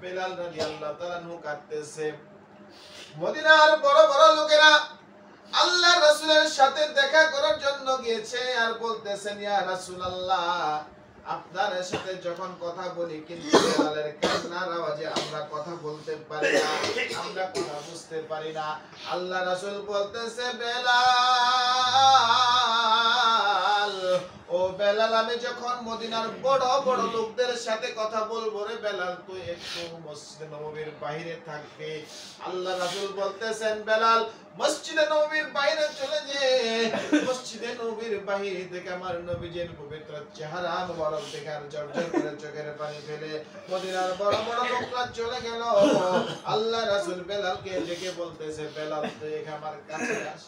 বেলাল রাদিয়াল্লাহু তাআলা আনহু কাঁদতেছে। মদিনার বড় বড় লোকেরা আল্লাহর রাসূলের সাথে দেখা করার জন্য গিয়েছে আর বলতেছেন, ইয়া রাসূলুল্লাহ, আপনার সাথে যখন কথা বলি কিন্তু বেলালের কান্নার আওয়াজে আমরা কথা বলতে পারি না, আমরা কথা বুঝতে পারি না। আল্লাহ রাসূল বলতেছে, বেলাল, ও বেলাল, আমি যখন মদিনার বড় বড় লোকদের সাথে কথা বলবো রে বেলাল, তুই একটু মসজিদে নববীর বাইরে থাকবি। আল্লাহ রাসূল বলতেছেন, বেলাল মসজিদে নববীর বাইরে চলে যে মসজিদে নববীর বাইরে থেকে আমার নবীজির পবিত্র চেহারা মুবারক দেখার জর্জর করে চোখের পানি ফেলে মদিনার বড় বড় লোকরা চলে গেল। আল্লাহ রাসূল বেলালকে ডেকে বলতেছে, বেলাল তুই আমার কাছে আস।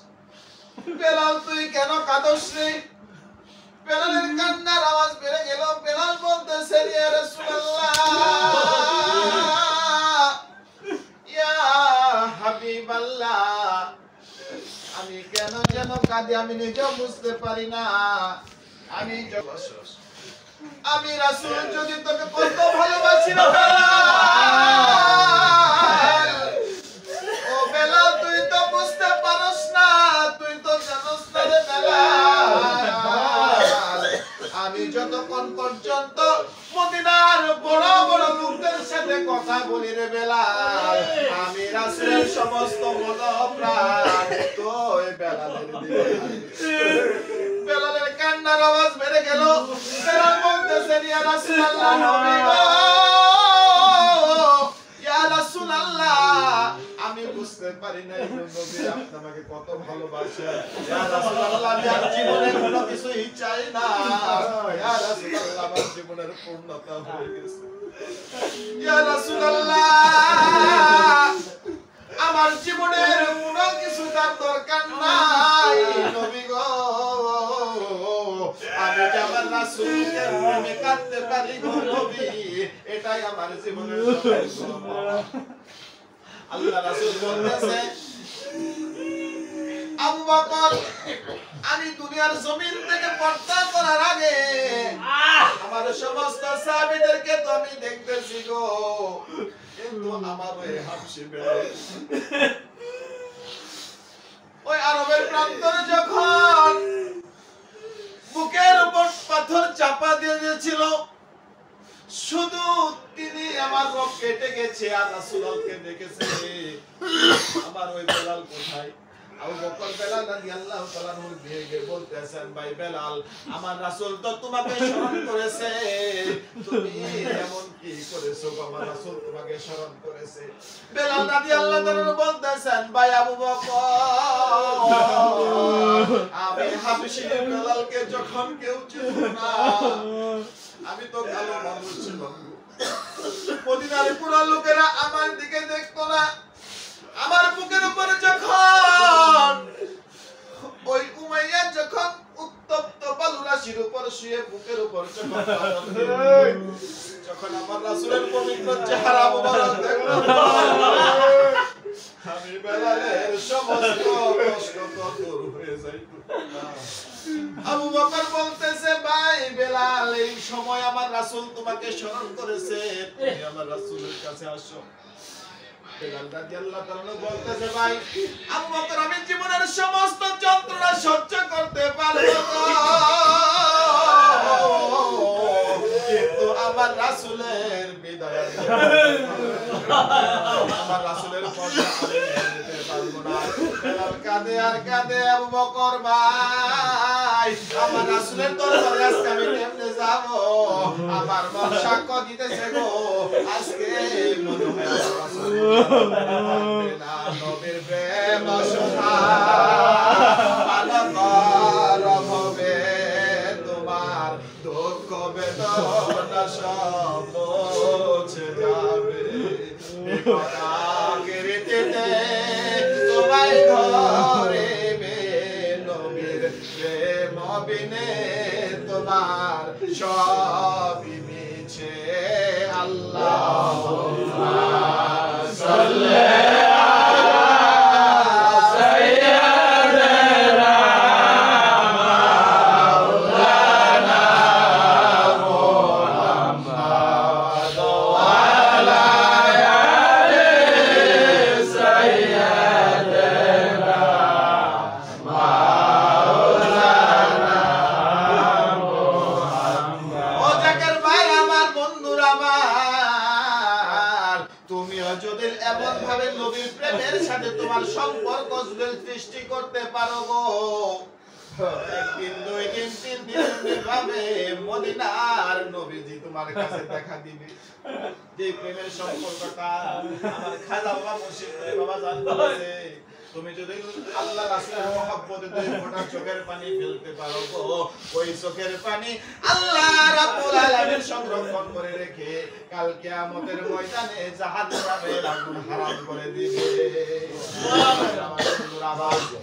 বেলাল তুই কেন কাঁদছ রে? বেলালের কান্নার আওয়াজ বেড়ে গেল। বেলাল বলতেছে, ইয়া রাসূলুল্লাহ, ইয়া হাবিবাল্লাহ, আমি কেন যেন কাঁদি, আমি নিজেও বুঝতে পারি না। আমি রাসূল যদি তোকে কত ভালোবাসি না বেলাল, ও বেলাল তুই তো বুঝতে পারস না, তুই তো জানোস না রে বেলাল, আমি যতক্ষণ পর্যন্ত মদিনার বড় বড় লোকদের সাথে কথা বলি রে বেলাল, আমি রাসূলের সমস্ত মনোপ্রাণ তো এই বেলালের দিকে। বেলালের কান্নার আওয়াজ বেড়ে গেল। বেলাল বলতেছেন, ইয়া রাসূলুল্লাহ, নবী গো, ইয়া রাসূলুল্লাহ, আমি বুঝতে পারি না নবী আপনি আমাকে কত ভালোবাসেন। ইয়া রাসূলুল্লাহ, আমি আর জীবনে কোনো কিছুই চাই না। ইয়া রাসূলুল্লাহ, আমার জীবনের পূর্ণতা হয়ে গেছে। ইয়া রাসূলুল্লাহ, আমার জীবনের কোনো কিছু তার দরকার নাই। নবী গো, আমি যে আমার রাসূলকে প্রেমে কাঁদতে পারি গো নবী, এটাই আমার জীবনের সৌভাগ্য। আল্লাহ রাসূল বলতেছে, আবু বকর, আমি দুনিয়ার জমিন থেকে পর্দা করার আগে আমার সমস্ত সাহাবীদেরকে তো আমি দেখতেছি গো, কিন্তু আমার ওই হাবশী বেলাল ওই আরবের প্রান্তরে যখন বুকের উপর পাথর চাপা দিয়ে দিয়েছিল, শুধু তিনি আমার রব কেটে গেছে আর রাসূলকে দেখেছে। আমার ওই বেলাল কোথায়? আবু বকর বেলাল রাদিয়াল্লাহু তাআলা আনহু ভেগে বলতেছেন, ভাই বেলাল, আমার রাসূল তো তোমাকে স্মরণ করেছে, তুমি এমন কি করেছো? আমার রাসূল তোমাকে স্মরণ করেছে। বেলাল রাদিয়াল্লাহু তাআলা বলতেছেন, ভাই আবু বকর, আমি হাবশী বেলালকে যখন কেউ চিনত না, আমি তো কালো মানুষ ছিলাম। মদিনার পুরো লোকেরা আমার দিকে দেখতো না। আমার বুকের উপরে যখন ওই উমাইয়া যখন উত্তপ্ত বালুরাশির উপর শুয়ে বুকের উপর যখন আমার রাসূলের পবিত্র চেহারা মুবারক দেখলো, আমি বেলালের সমস্ত কষ্ট দূর হয়ে যাইত। আবু বকর বলতেছে, ভাই বেলাল, এই সময় আমার রাসূল তোমাকে স্মরণ করেছে, তুমি আমার রাসূলের কাছে আসো। বেলাল রাদিয়াল্লাহু তাআলা বলতেছে, ভাই আবু বকর, আমি জীবনের সমস্ত যন্ত্রণা সহ্য করতে পারবো কিন্তু আমার রাসূলের বিদায় আমার রাসূলের পথে আমি যেতে পারবো না। বেলাল কাঁদে আর কাঁদে, আবু বকর ভাই, আমার রাসূলের দরবারে আজকে আমি কেমনে যাব? আমার মন সাক্ষ্য দিতেছে গো, আজকে মনে হয় আমার রাসূল না, নবীর প্রেম সুধা পান হবে তোমার, দুঃখ বেদনা সব মুছে যাবে। বিপদাকিরিতে তোমায় ধরিবে, নবীর প্রেম বিনে তোমার সবই মিছে। আল্লাহুম্মা সাল্লি আলা যদি এমন ভাবে নবীর প্রেমের সাথে তোমার সম্পর্ক সৃষ্টি করতে পারো গো, একদিন 2 দিন 3 দিন ভাবে মদিনার নবীজি তোমার কাছে দেখা দিবে। যে প্রেমের সম্পর্কটা আমার খাজা বাবা মুর্শিদ বাবা জান বলেছে, তুমি যদি আল্লাহ রাসূলের মহব্বতে 2 ফোঁটা চোখের পানি ফেলতে পারো গো, ওই চোখের পানি আল্লাহ রাব্বুল আলামিন সংরক্ষণ করে রেখে কাল কিয়ামতের ময়দানে জাহান্নামের আগুন হারাম করে দিবে।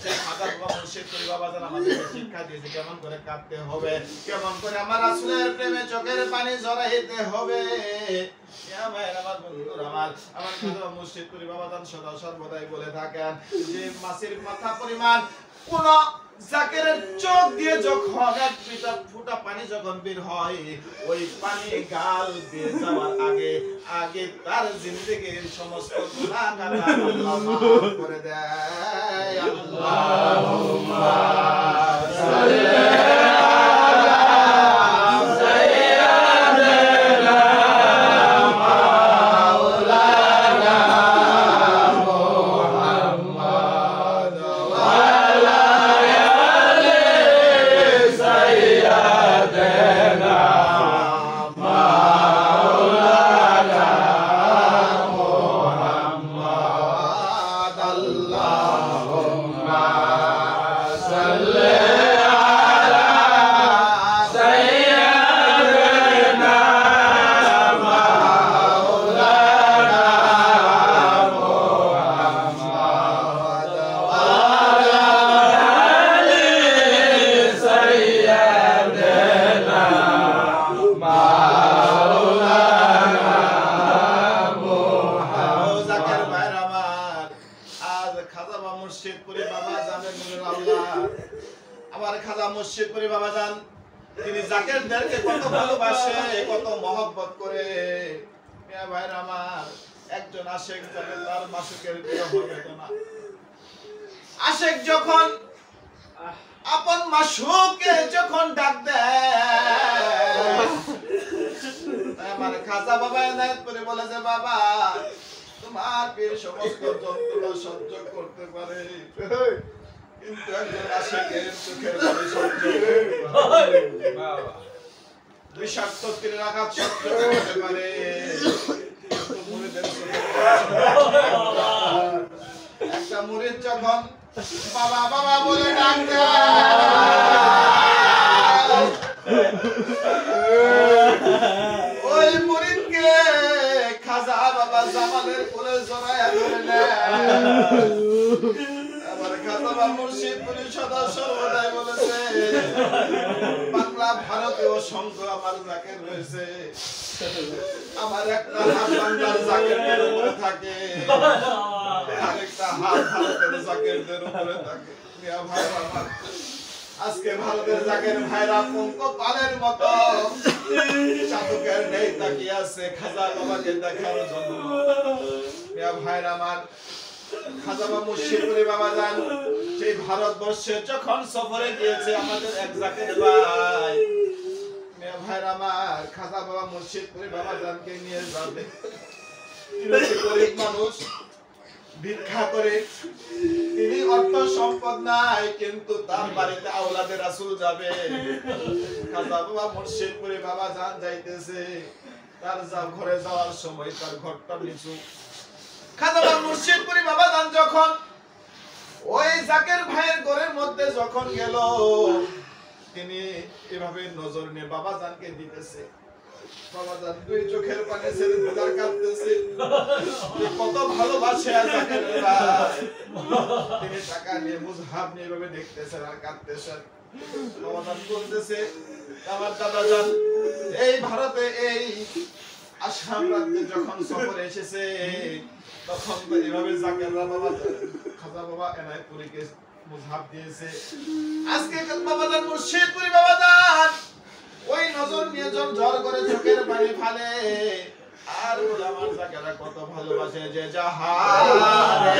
সেই খাজা বাবা মুর্শিদ বাবা জান আমাদেরকে শিক্ষা দিয়েছে কেমন করে কাঁদতে হবে, কেমন করে আমার রাসূলের প্রেমে চোখের পানি ঝরাইতে হবে। আমার বন্ধুরা আমার খাজা মুর্শিদ বাবা জান সদা সর্বদাই বলে থাকেন যে মাছের মাথা পরিমাণ কোন জাকেরের চোখ দিয়ে যখন এক ফোঁটা পানি যখন বের হয়, ওই পানি গাল দিয়ে যাওয়ার আগে তার জিন্দেগির সমস্ত গুনাহ আল্লাহ মাফ করে দেয়। আল্লাহুম্মা সাল্লি তিনি জাকেরদেরকে কত ভালোবাসে, কত মহব্বত করে। মিয়া ভাইরা আমার, একজন আশিক যাবে তার মাসুকের বিরহ বেদনা। আশিক যখন আপন মাসুককে যখন ডাক দেয়, আমার খাজা বাবা এনায়েত করে বলে যে বাবা তোমার পীর সমস্ত যন্ত্রণা সহ্য করতে পারে, কিন্তু একজন আশিকের চোখের পানি সহ্য করতে পারে না। বিষাক্ত তীরের আঘাত সহ্য করতে পারে, কিন্তু মুরিদের একটা মুরিদ যখন বাবা বাবা বলে ডাক দেয়, ওই মুরিদকে খাজা বাবা জামালের কোলে জড়ায়া ধরে নেয়। মুর্শিদ সদস্য সর্বদাই বলেছে বাংলা ভারতে অসংখ্য আমার জাকের রয়েছে, আমার একটা হাত বাংলার জাকেরদের উপরে থাকে, আরেকটা হাত ভারতের জাকেরদের উপরে থাকে। মিয়া ভাই আমার, আজকে ভারতের জাকের ভাইরা পঙ্ক পালের মতো চাতকের নেই তাকিয়ে আছে খাজা বাবাকে দেখার জন্য। মিয়া ভাইরা আমার, খাজা বাবা মুর্শিদ বাবা জান সেই ভারতবর্ষে যখন সফরে গিয়েছে আমাদের এক জাকের ভাই, মিয়া ভাইরা আমার, খাজা বাবা মুর্শিদ বাবা জানকে নিয়ে যাবে। গরিব মানুষ, ভিক্ষা করে, তিনি অর্থ সম্পদ নাই, কিন্তু তার বাড়িতে আওলাদে রাসূল যাবে। খাজা বাবা মুর্শিদ বাবা জান যাইতেছে, তার ঘরে যাওয়ার সময় তার ঘরটা নিচু। খাজা বাবা মুর্শিদ বাবা জান যখন ওই জাকের ভাইয়ের ঘরের মধ্যে যখন গেল, তিনি এভাবে নজর নিয়ে বাবা জানকে দিতেছে। বাবা জান 2 চোখের পানি ছেড়ে দুধার কাঁদতেছে, কত ভালোবাসে জাকের ভাই। তিনি টাকা নিয়ে মুজহাব নিয়ে এভাবে দেখতেছেন আর কাঁদতেছেন। বাবা জান বলতেছে, আমার দাদা জান এই ভারতে এই আসাম রাজ্যে যখন সফরে এসেছে, তখন তো এভাবে জাকেররা বাবা খাজা বাবা এনায়েতপুরীকে মুজহাব দিয়েছে। আজকে বাবা জান মুর্শিদ বাবা জান ওই নজর নিয়ে ঝড় করে চোখের পানি ফেলে, আর বলে আমার জাকেররা কত ভালোবাসে যে জাহারে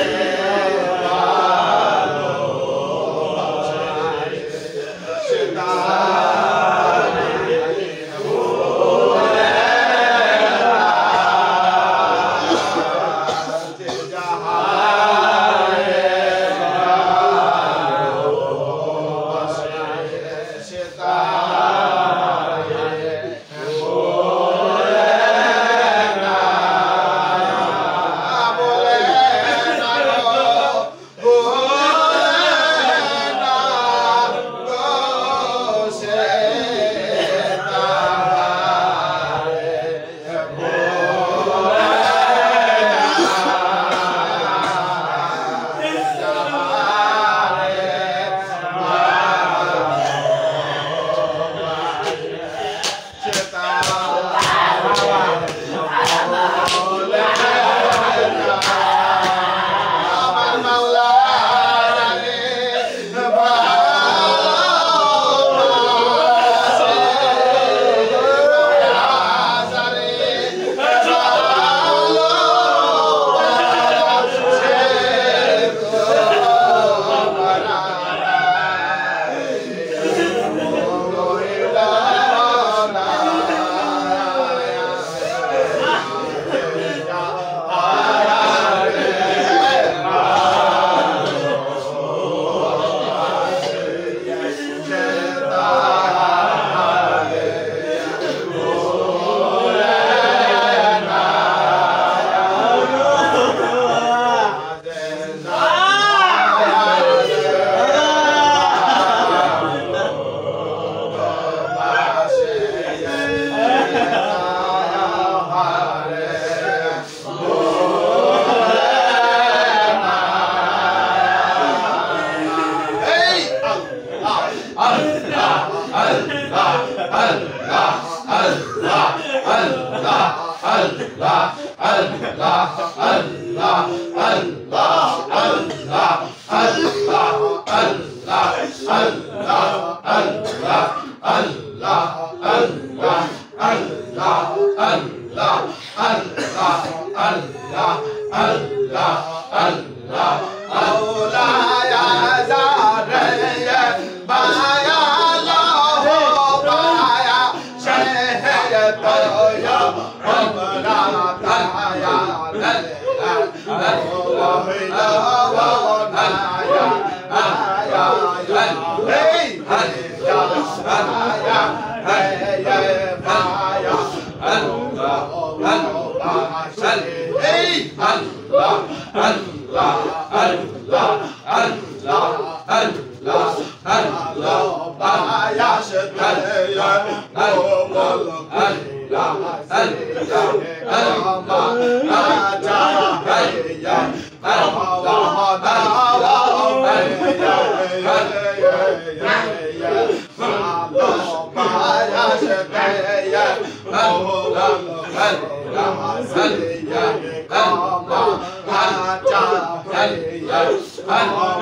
Allah